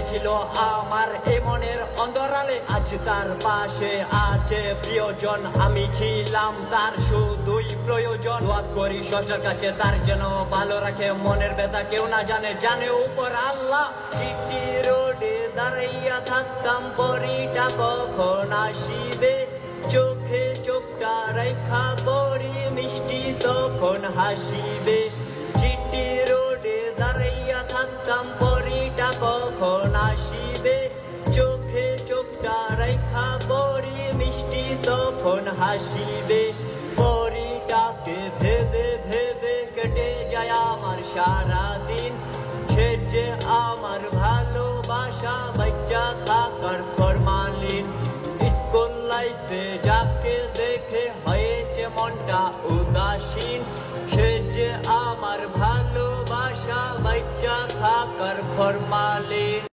ছিল আমার এ মনের অন্তরালে, আজ তার পাশে আছে প্রিয়জন, আমি ছিলাম তার শুধুই প্রয়োজন। দোয়া করি স্রষ্টার কাছে তার যেন ভালো রাখে, মনের ব্যথা কেউ না জানে, জানে উপর আল্লাহ। সিটি রোডে দাঁড়াইয়া থাকতাম, পরিটা কখন আসিবে, চোখে চোখটা রেখা পরি মিষ্টি তখন হাসিবে। সিটি রোডে দাঁড়াইয়া থাকতাম, পরিটা কখন আসিবে, চোখে চোখটা রেখা পরি মিষ্টি তখন হাসিবে। পরিটাকে ভেবে ভেবে কেটে যায় আমার সারা দিন, সে যে আমার ভালোবাসা বাচ্চা